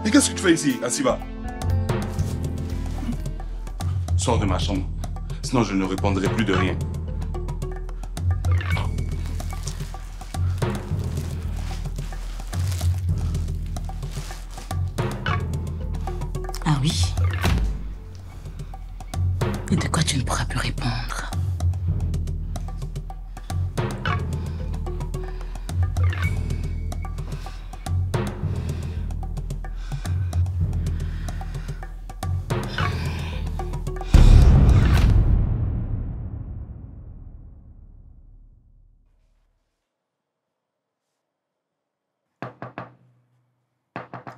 Et qu'est-ce que tu fais ici, Asiba? Sors de ma chambre, sinon je ne répondrai plus de rien. Ah oui? Et de quoi tu ne pourras plus répondre?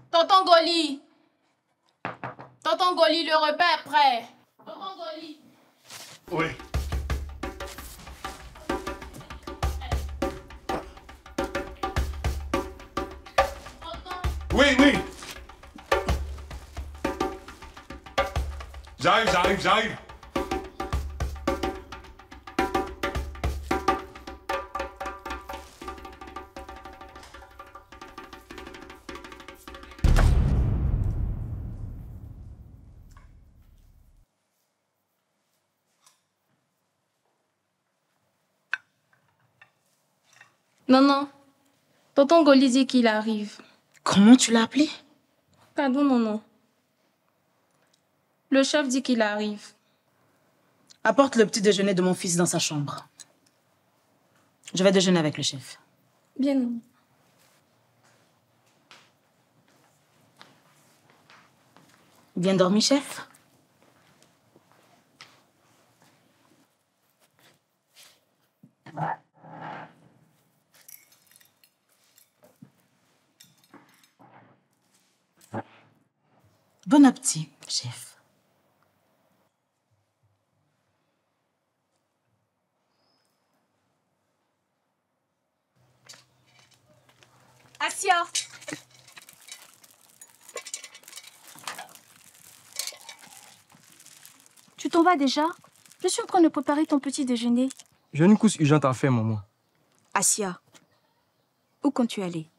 Tonton Goli! Tonton Goli, le repas est prêt. Tonton Goli! Oui. Oui, oui. J'arrive. Non. Tonton Goli dit qu'il arrive. Comment tu l'as appelé? Pardon, non. Le chef dit qu'il arrive. Apporte le petit déjeuner de mon fils dans sa chambre. Je vais déjeuner avec le chef. Bien, non. Bien dormi, chef? Bon appétit, chef. Asia! Tu t'en vas déjà? Je suis en train de préparer ton petit déjeuner. J'ai une course urgente à faire, maman. Asia, où comptes-tu aller?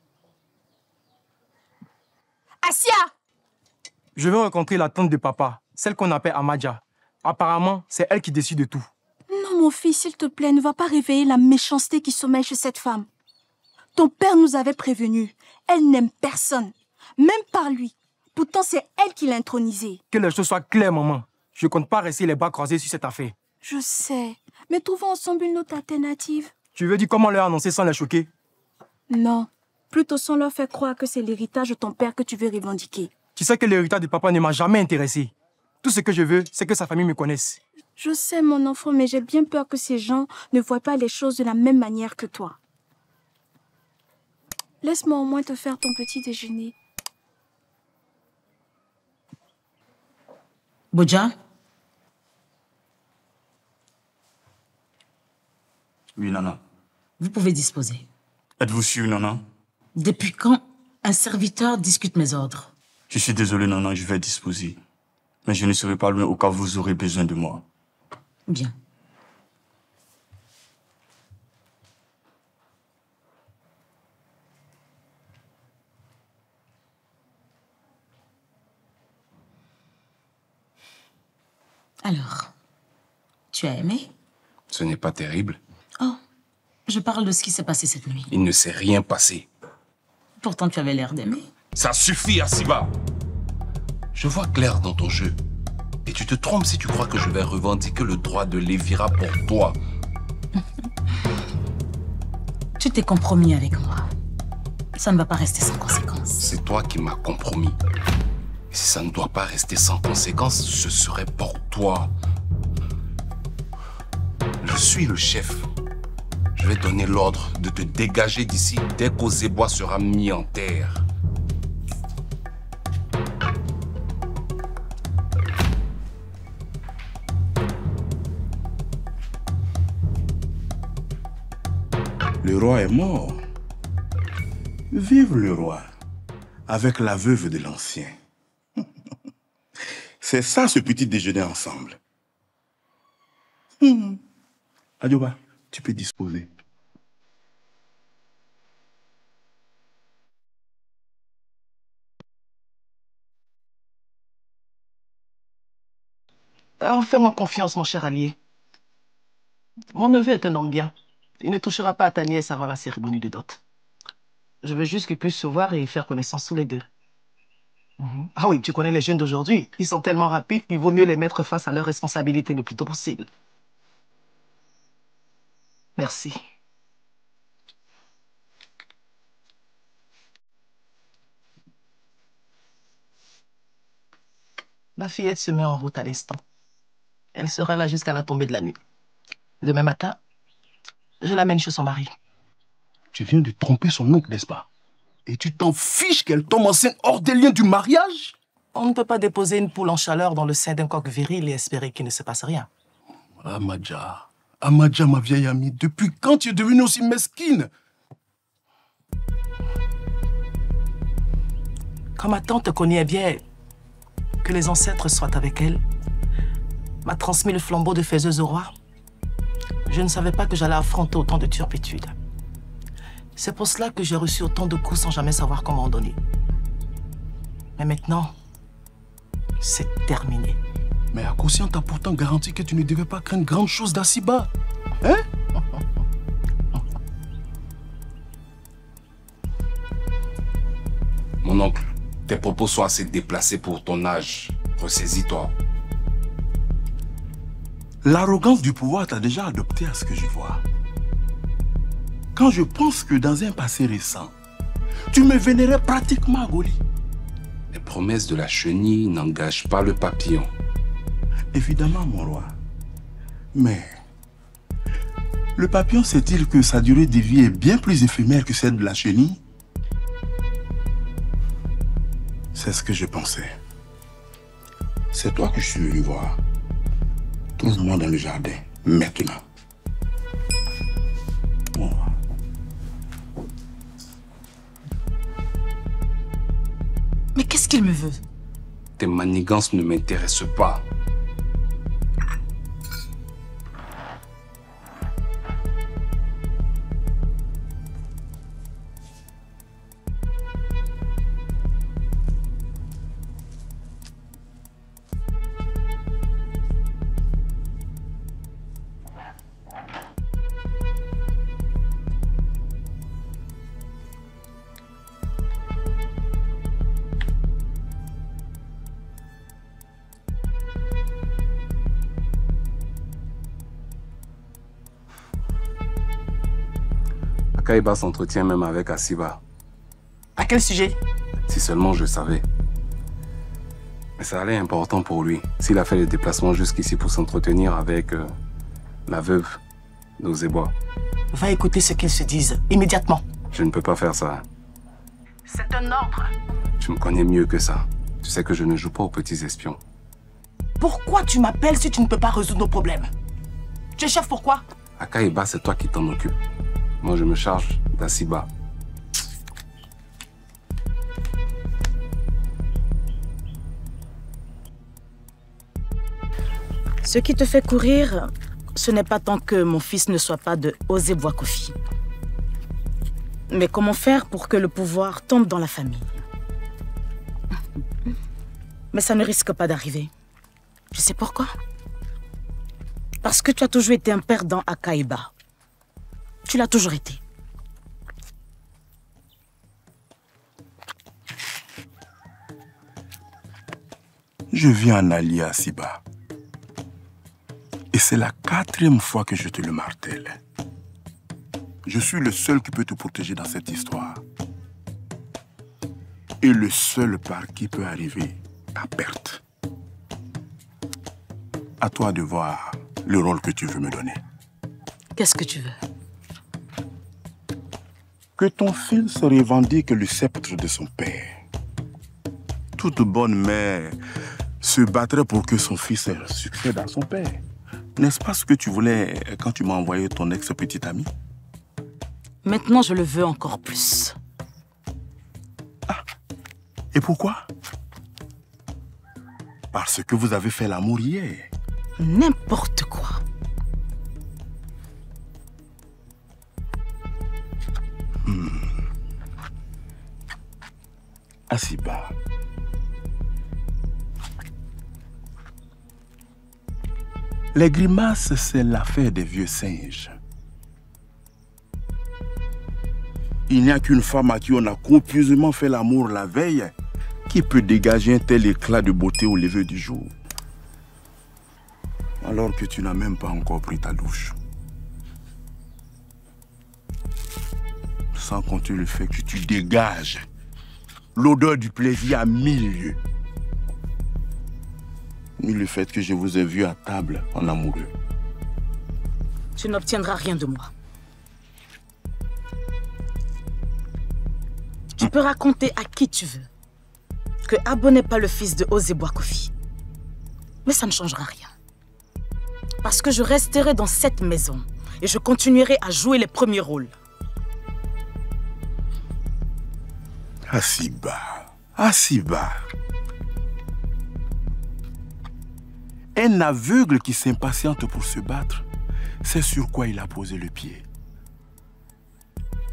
Asia! Je vais rencontrer la tante de papa, celle qu'on appelle Amadja. Apparemment, c'est elle qui décide de tout. Non, mon fils, s'il te plaît, ne va pas réveiller la méchanceté qui sommeille chez cette femme. Ton père nous avait prévenus. Elle n'aime personne, même par lui. Pourtant, c'est elle qui l'a intronisée. Que les choses soient claires, maman. Je ne compte pas rester les bras croisés sur cette affaire. Je sais, mais trouvons ensemble une autre alternative. Tu veux dire comment leur annoncer sans les choquer? Non, plutôt sans leur faire croire que c'est l'héritage de ton père que tu veux revendiquer. Tu sais que l'héritage de papa ne m'a jamais intéressé. Tout ce que je veux, c'est que sa famille me connaisse. Je sais, mon enfant, mais j'ai bien peur que ces gens ne voient pas les choses de la même manière que toi. Laisse-moi au moins te faire ton petit déjeuner. Bodja? Oui, Nana. Vous pouvez disposer. Êtes-vous sûr, Nana? Depuis quand un serviteur discute mes ordres? Je suis désolé, Nana, je vais disposer. Mais je ne serai pas loin au cas où vous aurez besoin de moi. Bien. Alors, tu as aimé? Ce n'est pas terrible. Oh, je parle de ce qui s'est passé cette nuit. Il ne s'est rien passé. Pourtant, tu avais l'air d'aimer. Ça suffit, Asiba. Je vois clair dans ton jeu. Et tu te trompes si tu crois que je vais revendiquer le droit de Lévira pour toi. Tu t'es compromis avec moi. Ça ne va pas rester sans conséquence. C'est toi qui m'as compromis. Et si ça ne doit pas rester sans conséquence, ce serait pour toi. Je suis le chef. Je vais donner l'ordre de te dégager d'ici dès qu'Ozebois sera mis en terre. Le roi est mort. Vive le roi, avec la veuve de l'ancien. C'est ça, ce petit déjeuner ensemble. Adioba, tu peux disposer. Alors fais-moi confiance, mon cher allié. Mon neveu est un homme bien. Il ne touchera pas à ta nièce avant la cérémonie de dot. Je veux juste qu'ils puissent se voir et faire connaissance tous les deux. Ah oui, tu connais les jeunes d'aujourd'hui. Ils sont tellement rapides qu'il vaut mieux les mettre face à leurs responsabilités le plus tôt possible. Merci. Ma fillette se met en route à l'instant. Elle sera là jusqu'à la tombée de la nuit. Demain matin, je l'amène chez son mari. Tu viens de tromper son oncle, n'est-ce pas? Et tu t'en fiches qu'elle tombe enceinte hors des liens du mariage? On ne peut pas déposer une poule en chaleur dans le sein d'un coq viril et espérer qu'il ne se passe rien. Amadja, Amadja, ma vieille amie, depuis quand tu es devenue aussi mesquine? Quand ma tante connaît bien, que les ancêtres soient avec elle, m'a transmis le flambeau de faiseuse au roi, je ne savais pas que j'allais affronter autant de turpitudes. C'est pour cela que j'ai reçu autant de coups sans jamais savoir comment en donner. Mais maintenant, c'est terminé. Mais Akossi t'a pourtant garanti que tu ne devais pas craindre grande chose d'Assiba. Hein? Mon oncle, tes propos sont assez déplacés pour ton âge. Ressaisis-toi. L'arrogance du pouvoir t'a déjà adopté à ce que je vois. Quand je pense que dans un passé récent, tu me vénérais pratiquement à Goli. Les promesses de la chenille n'engagent pas le papillon. Évidemment, mon roi. Mais le papillon sait-il que sa durée de vie est bien plus éphémère que celle de la chenille? C'est ce que je pensais. C'est toi que je suis venu voir. Trouve-moi dans le jardin, maintenant. Bon. Mais qu'est-ce qu'il me veut? Tes manigances ne m'intéressent pas. Akaiba s'entretient même avec Assiba. À quel sujet? Si seulement je savais. Mais ça allait important pour lui. S'il a fait le déplacement jusqu'ici pour s'entretenir avec la veuve d'Ozebois. Va écouter ce qu'ils se disent, immédiatement. Je ne peux pas faire ça. C'est un ordre. Tu me connais mieux que ça. Tu sais que je ne joue pas aux petits espions. Pourquoi tu m'appelles si tu ne peux pas résoudre nos problèmes? Tu es chef pourquoi? Akaiba, c'est toi qui t'en occupes. Moi, je me charge d'Assiba. Ce qui te fait courir, ce n'est pas tant que mon fils ne soit pas de Ozebois Kofi. Mais comment faire pour que le pouvoir tombe dans la famille? Mais ça ne risque pas d'arriver. Je sais pourquoi. Parce que tu as toujours été un perdant à Akaiba. Tu l'as toujours été. Je viens en allier à Assiba. Et c'est la 4e fois que je te le martèle. Je suis le seul qui peut te protéger dans cette histoire. Et le seul par qui peut arriver ta perte. À toi de voir le rôle que tu veux me donner. Qu'est-ce que tu veux? Que ton fils revendique le sceptre de son père. Toute bonne mère se battrait pour que son fils succède à son père. N'est-ce pas ce que tu voulais quand tu m'as envoyé ton ex-petite amie? Maintenant, je le veux encore plus. Ah, et pourquoi? Parce que vous avez fait l'amour hier. N'importe quoi. Assiba. Les grimaces, c'est l'affaire des vieux singes. Il n'y a qu'une femme à qui on a copieusement fait l'amour la veille qui peut dégager un tel éclat de beauté au lever du jour. Alors que tu n'as même pas encore pris ta douche. Sans compter le fait que tu dégages l'odeur du plaisir à 1000 lieues. Ni le fait que je vous ai vu à table en amoureux. Tu n'obtiendras rien de moi. Tu peux raconter à qui tu veux que Abo n'est pas le fils de Ozeboa Kofi. Mais ça ne changera rien. Parce que je resterai dans cette maison et je continuerai à jouer les premiers rôles. Asiba, Asiba. Un aveugle qui s'impatiente pour se battre, c'est sur quoi il a posé le pied.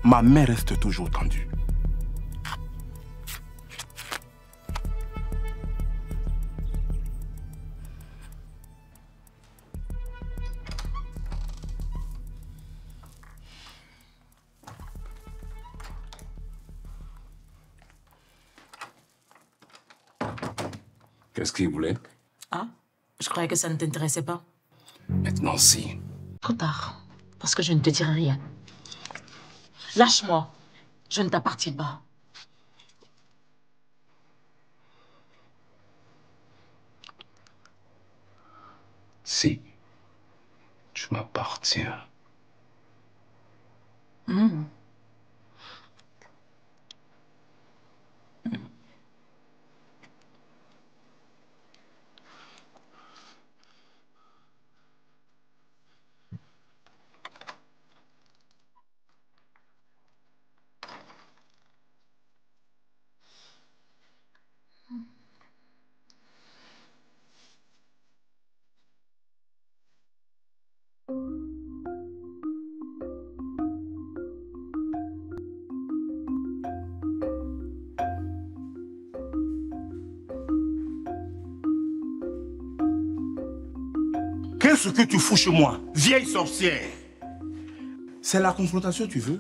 Ma main reste toujours tendue. Qu'est-ce qu'il voulait? Ah, je croyais que ça ne t'intéressait pas. Maintenant, si. Trop tard, parce que je ne te dirai rien. Lâche-moi, je ne t'appartiens pas. Si. Tu m'appartiens. Qu'est-ce que tu fous chez moi, vieille sorcière? C'est la confrontation, tu veux?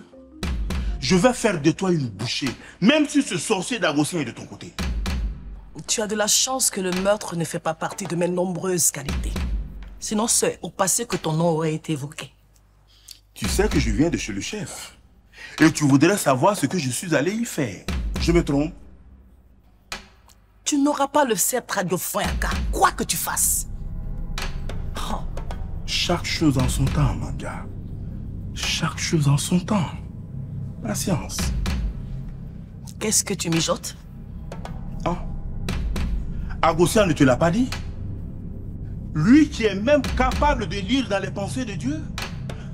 Je vais faire de toi une bouchée, même si ce sorcier d'Agosien est de ton côté. Tu as de la chance que le meurtre ne fait pas partie de mes nombreuses qualités. Sinon, c'est au passé que ton nom aurait été évoqué. Tu sais que je viens de chez le chef. Et tu voudrais savoir ce que je suis allé y faire. Je me trompe? Tu n'auras pas le sceptre Adiofoyaka, quoi que tu fasses. Oh. Chaque chose en son temps, Manga. Chaque chose en son temps. Patience. Qu'est-ce que tu mijotes? Ah. Agosien ne te l'a pas dit? Lui qui est même capable de lire dans les pensées de Dieu?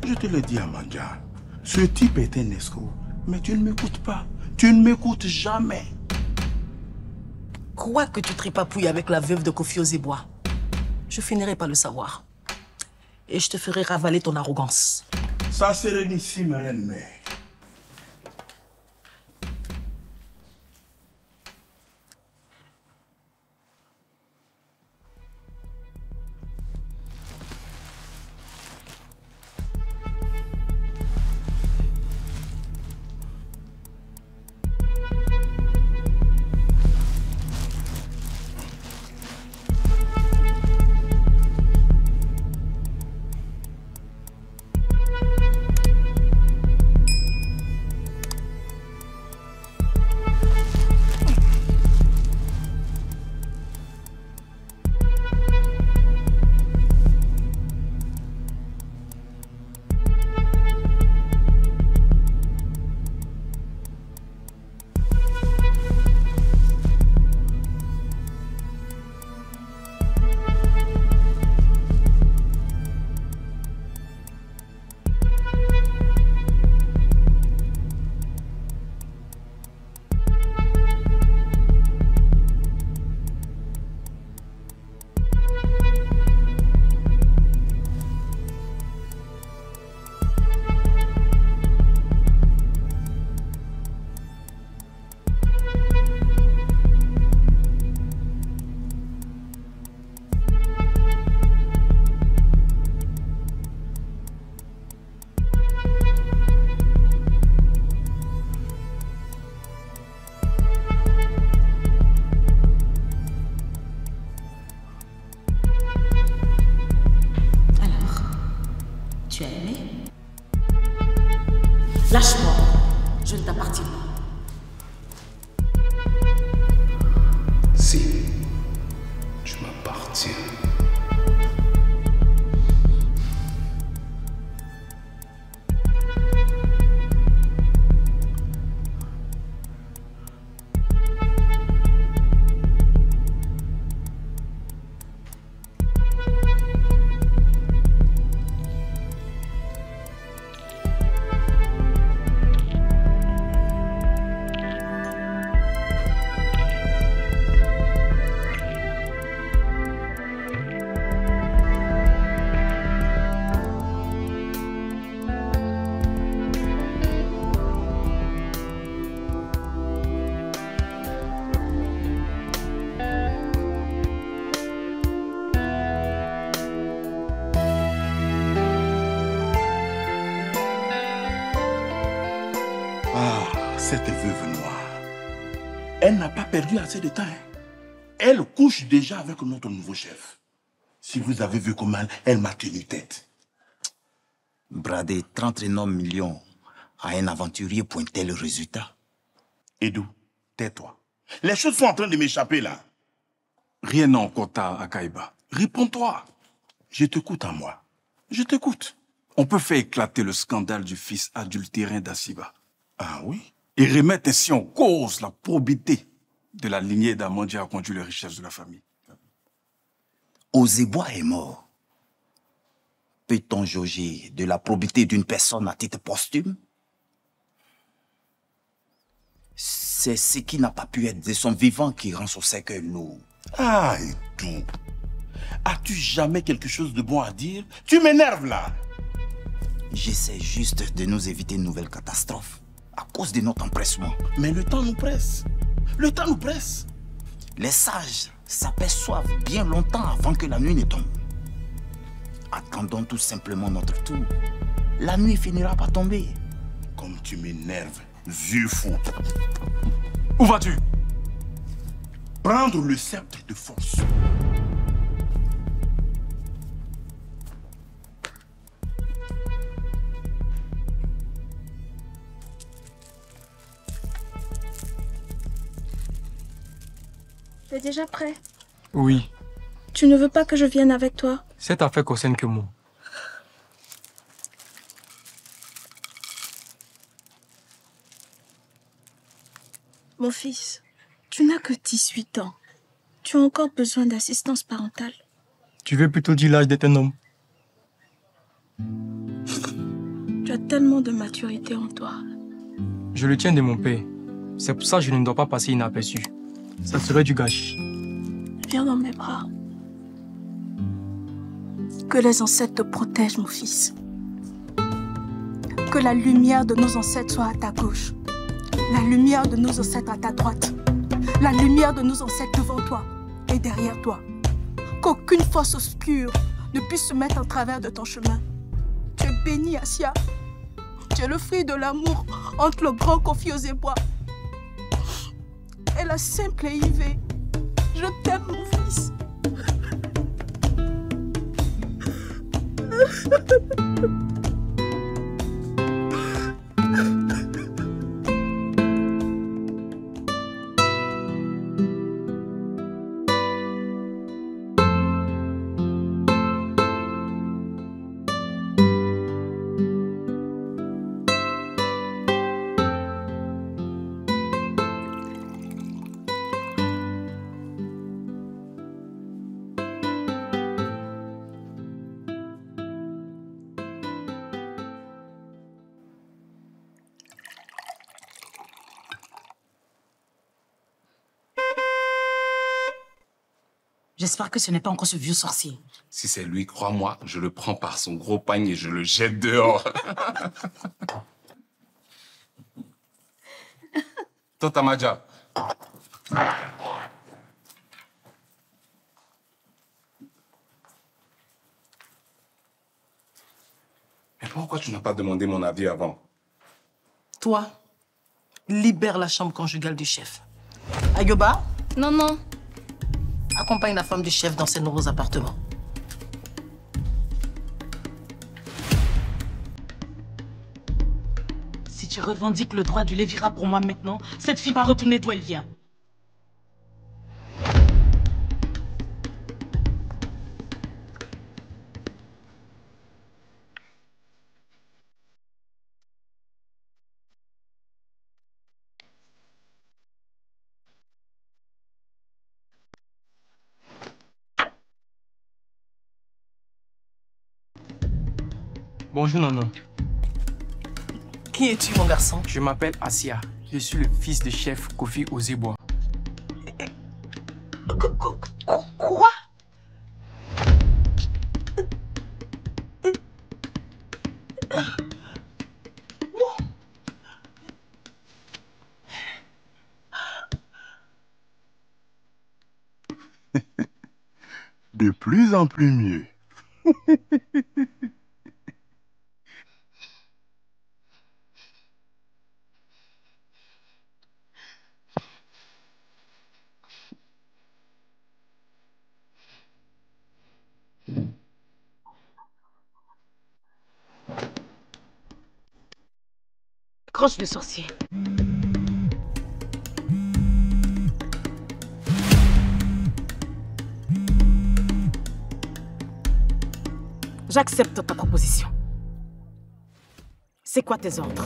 Je te l'ai dit, Amanda. Ce type est un escroc. Mais tu ne m'écoutes pas. Tu ne m'écoutes jamais. Quoi que tu tripapouilles avec la veuve de Kofi Ozeboa, je finirai par le savoir. Et je te ferai ravaler ton arrogance. Ça sérénissime, reine-mère. Elle n'a pas perdu assez de temps. Hein. Elle couche déjà avec notre nouveau chef. Si vous avez vu comment elle m'a tenu tête. Brader 39 millions à un aventurier pour un tel résultat. Edu, tais-toi. Les choses sont en train de m'échapper là. Rien n'a encore tard à Kaïba. Réponds-toi. Je t'écoute à moi. Je t'écoute. On peut faire éclater le scandale du fils adultérin d'Assiba. Ah oui? Et remettre ainsi en cause la probité de la lignée d'Amandia a conduit les richesses de la famille. Ozeboa est mort. Peut-on jauger de la probité d'une personne à titre posthume? C'est ce qui n'a pas pu être de son vivant qui rend son cercueil lourd. Ah, et tout. As-tu jamais quelque chose de bon à dire? Tu m'énerves là. J'essaie juste de nous éviter une nouvelle catastrophe à cause de notre empressement. Mais le temps nous presse. Le temps nous presse. Les sages s'aperçoivent bien longtemps avant que la nuit ne tombe. Attendons tout simplement notre tour. La nuit finira par tomber. Comme tu m'énerves, vieux fou. Où vas-tu? Prendre le sceptre de force. T'es déjà prêt? Oui, Tu ne veux pas que je vienne avec toi? cette affaire concerne que moi. Mon fils, tu n'as que 18 ans. Tu as encore besoin d'assistance parentale. Tu veux plutôt dire l'âge d'être un homme? Tu as tellement de maturité en toi. Je le tiens de mon père. C'est pour ça que je ne dois pas passer inaperçu. Ça serait du gâchis. Viens dans mes bras. Que les ancêtres te protègent, mon fils. Que la lumière de nos ancêtres soit à ta gauche. La lumière de nos ancêtres à ta droite. La lumière de nos ancêtres devant toi et derrière toi. Qu'aucune force obscure ne puisse se mettre en travers de ton chemin. Tu es béni, Assia. Tu es le fruit de l'amour entre le grand Kofi Ozeboa et la simple Yves. Je t'aime, mon fils. J'espère que ce n'est pas encore ce vieux sorcier. Si c'est lui, crois-moi, je le prends par son gros pagne et je le jette dehors. Tante Amadja. Mais pourquoi tu n'as pas demandé mon avis avant? Toi, libère la chambre conjugale du chef. Ayoba, Non, non. accompagne la femme du chef dans ses nouveaux appartements. Si tu revendiques le droit du Lévira pour moi maintenant, cette fille va retourner d'où elle vient. Bonjour, Nanon. Qui es-tu, mon garçon? Je m'appelle Assia. Je suis le fils du chef Kofi Ozeboa. Quoi? De plus en plus mieux. Décroche le sorcier. J'accepte ta proposition. C'est quoi tes ordres?